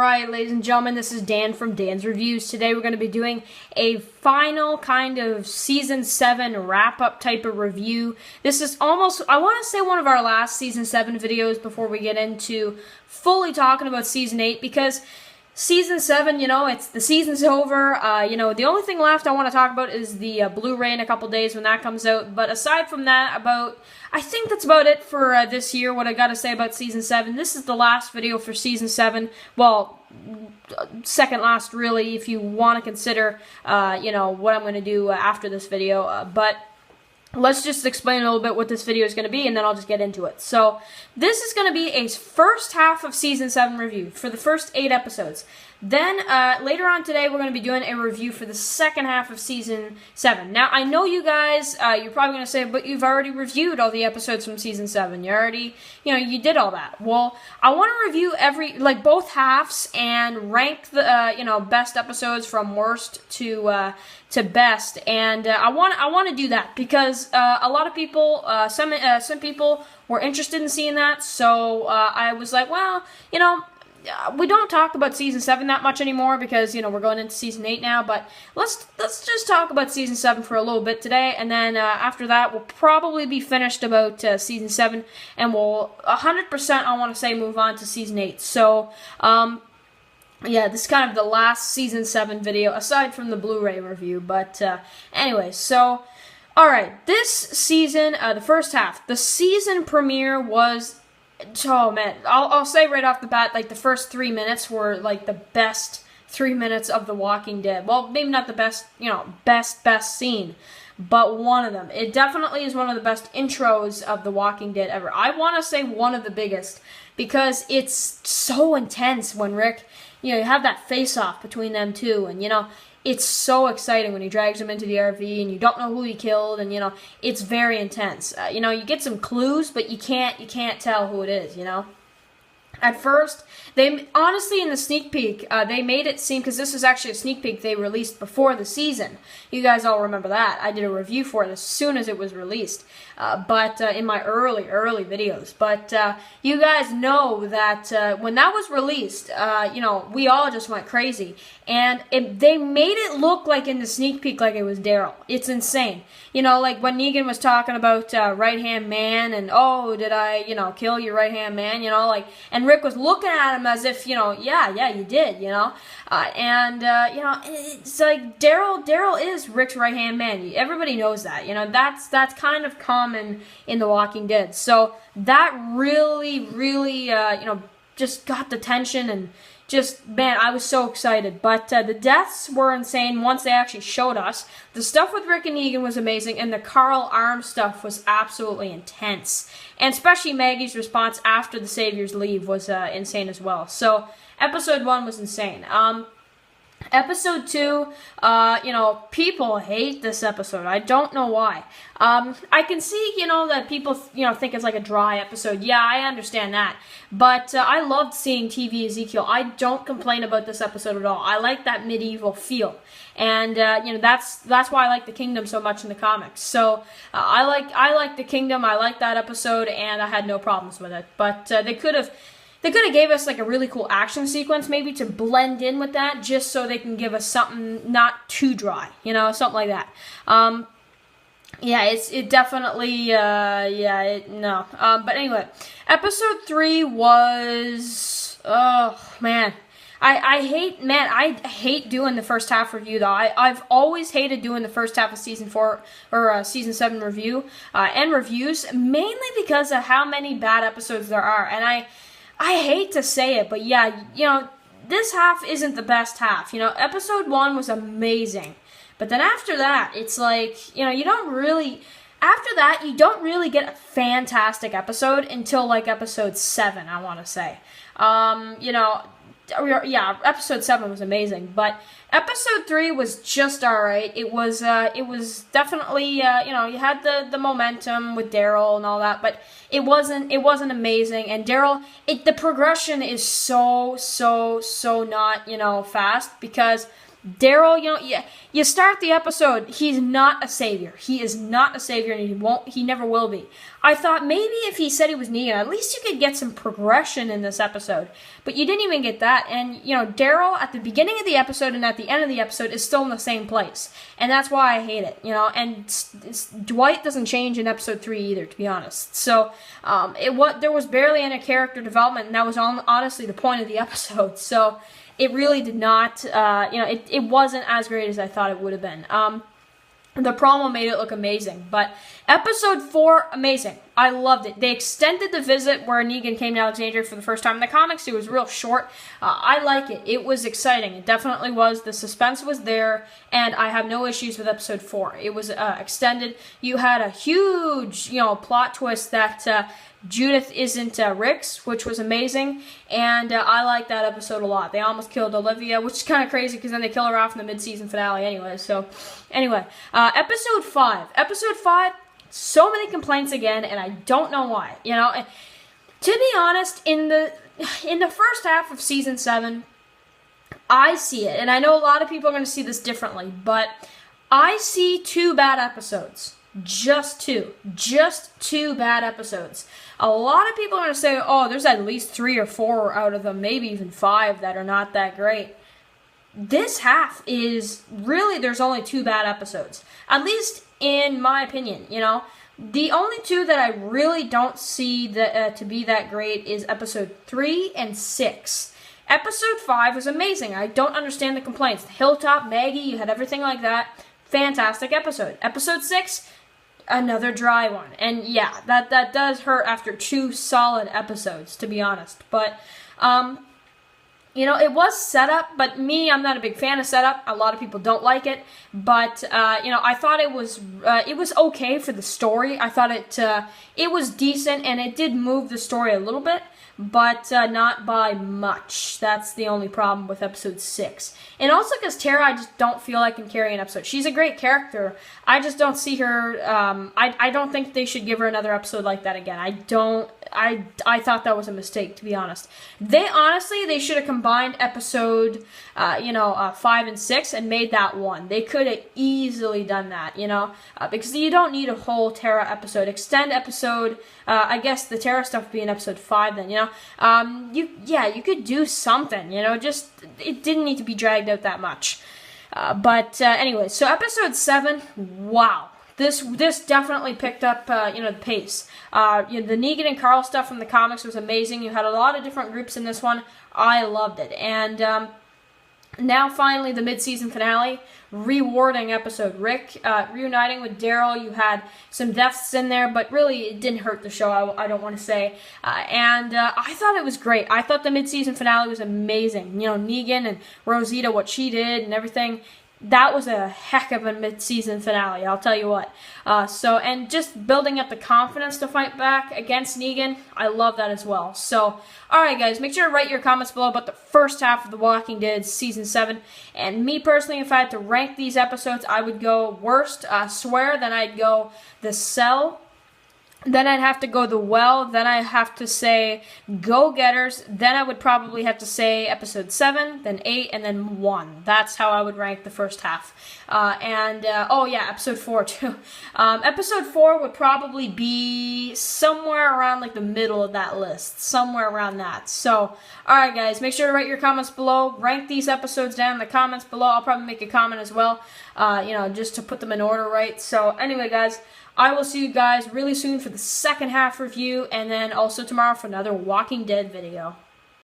Alright, ladies and gentlemen, this is Dan from Dan's Reviews. Today we're going to be doing a final kind of Season 7 wrap-up type of review. This is almost, I want to say, one of our last Season 7 videos before we get into fully talking about Season 8, because Season 7, the season's over. The only thing left I want to talk about is the Blu-ray in a couple days when that comes out. But aside from that, I think that's about it for this year, what I got to say about Season 7. This is the last video for Season 7. Well, second last, really, if you want to consider, what I'm going to do after this video. But let's just explain a little bit what this video is going to be, and then I'll just get into it. So, this is going to be a first half of Season 7 review for the first 8 episodes. Then, later on today, we're going to be doing a review for the second half of Season 7. Now, I know you guys, you're probably going to say, but you've already reviewed all the episodes from Season 7. You already, you did all that. Well, I want to review both halves and rank the, best episodes from worst to best, and I want to do that because a lot of people, some people were interested in seeing that. So I was like, well, we don't talk about Season 7 that much anymore because we're going into Season 8 now. But let's just talk about Season 7 for a little bit today, and then after that we'll probably be finished about Season 7, and we'll 100%, I want to say, move on to Season 8. So yeah, this is kind of the last Season 7 video, aside from the Blu-ray review. But anyway, so, alright, this season, the first half, the season premiere was, oh man, I'll say right off the bat, the first 3 minutes were, the best 3 minutes of The Walking Dead. Well, maybe not the best, best scene, but one of them. It definitely is one of the best intros of The Walking Dead ever. I want to say one of the biggest, because it's so intense when Rick, you have that face-off between them two, and, it's so exciting when he drags him into the RV, and you don't know who he killed, and, it's very intense. You get some clues, but you can't tell who it is, At first, they honestly, in the sneak peek, they made it seem, because this is actually a sneak peek they released before the season. You guys all remember that. I did a review for it as soon as it was released, but in my early videos. But you guys know that when that was released, we all just went crazy. And they made it look like in the sneak peek like it was Daryl. It's insane. Like when Negan was talking about right-hand man, and, oh, did I, kill your right-hand man, and Rick was looking at him as if, yeah, you did, it's like Daryl is Rick's right-hand man. Everybody knows that, that's kind of common in The Walking Dead. So that really, just got the tension, and just, man, I was so excited. But the deaths were insane once they actually showed us. The stuff with Rick and Negan was amazing, and the Carl Arm stuff was absolutely intense. And especially Maggie's response after the Saviors leave was insane as well. So, Episode 1 was insane. Episode 2, people hate this episode. I don't know why. I can see, that people, think it's like a dry episode. Yeah, I understand that. But I loved seeing TV Ezekiel. I don't complain about this episode at all. I like that medieval feel. And, that's why I like The Kingdom so much in the comics. So, I like The Kingdom. I like that episode, and I had no problems with it. But they could have gave us a really cool action sequence maybe to blend in with that, just so they can give us something not too dry, something like that. Yeah, it definitely, no. But anyway, Episode 3 was, oh, man. I hate doing the first half review, though. I've always hated doing the first half of Season 4, or Season 7 review, and reviews, mainly because of how many bad episodes there are, and I hate to say it, but yeah, this half isn't the best half. Episode 1 was amazing. But then after that, it's like, you don't really get a fantastic episode until, Episode 7, I want to say. Yeah, Episode 7 was amazing, but Episode 3 was just alright. It was definitely, you had the momentum with Daryl and all that, but it wasn't amazing, and Daryl, the progression is so not, fast, because Daryl, you start the episode, he's not a savior. He is not a savior, and he never will be. I thought maybe if he said he was Negan, at least you could get some progression in this episode. but you didn't even get that. And, you know, Daryl at the beginning of the episode and at the end of the episode is still in the same place. And that's why I hate it, you know. And Dwight doesn't change in episode 3 either, to be honest. So, there was barely any character development, and that was honestly the point of the episode. So, it really did not, it wasn't as great as I thought it would have been. The promo made it look amazing, but episode 4, amazing. I loved it. They extended the visit where Negan came to Alexandria for the first time in the comics. It was real short. I like it. It was exciting. It definitely was. The suspense was there, and I have no issues with episode 4. It was extended. You had a huge, plot twist that Judith isn't Rick's, which was amazing, and I like that episode a lot. They almost killed Olivia, which is kind of crazy because then they kill her off in the mid-season finale anyway. So, anyway, episode 5. Episode 5, so many complaints again, and I don't know why. To be honest, in the first half of season 7, I see it, and I know a lot of people are going to see this differently, but I see 2 bad episodes. Just two bad episodes. A lot of people are going to say, oh, there's at least 3 or 4 out of them, maybe even 5 that are not that great. This half is really, there's only 2 bad episodes. At least in my opinion, The only 2 that I really don't see to be that great is episode 3 and 6. Episode 5 was amazing. I don't understand the complaints. The Hilltop, Maggie, you had everything like that. Fantastic episode. Episode 6, another dry one. And yeah, that does hurt after 2 solid episodes, to be honest. But, it was setup, but I'm not a big fan of setup. A lot of people don't like it. But, I thought it was okay for the story. I thought it was decent, and it did move the story a little bit, but not by much. That's the only problem with episode 6. And also because Tara, I just don't feel I can carry an episode. She's a great character. I just don't see her, I don't think they should give her another episode like that again. I thought that was a mistake, to be honest. They should have combined episode, 5 and 6 and made that one. They could have easily done that, because you don't need a whole Tara episode. Extend episode, I guess the Tara stuff would be in episode 5 then, you could do something, just, it didn't need to be dragged out that much. Anyway, so episode 7, wow. This definitely picked up, the pace. The Negan and Carl stuff from the comics was amazing. You had a lot of different groups in this one. I loved it. And now finally the mid-season finale, rewarding episode. Rick reuniting with Daryl. You had some deaths in there, but really it didn't hurt the show, I don't want to say. I thought it was great. I thought the mid-season finale was amazing. Negan and Rosita, what she did and everything. That was a heck of a mid-season finale, I'll tell you what. And just building up the confidence to fight back against Negan, I love that as well. So, alright guys, make sure to write your comments below about the first half of The Walking Dead Season 7. And me personally, if I had to rank these episodes, I would go worst, Swear, then I'd go The Cell, then I'd have to go The Well, then I'd have to say Go-Getters, then I would probably have to say episode 7, then 8, and then 1. That's how I would rank the first half. Episode 4 too. Episode 4 would probably be somewhere around like the middle of that list. Somewhere around that. So, alright guys, make sure to write your comments below. Rank these episodes down in the comments below. I'll probably make a comment as well, just to put them in order right. So, anyway guys, I will see you guys really soon for the second half review, and then also tomorrow for another Walking Dead video.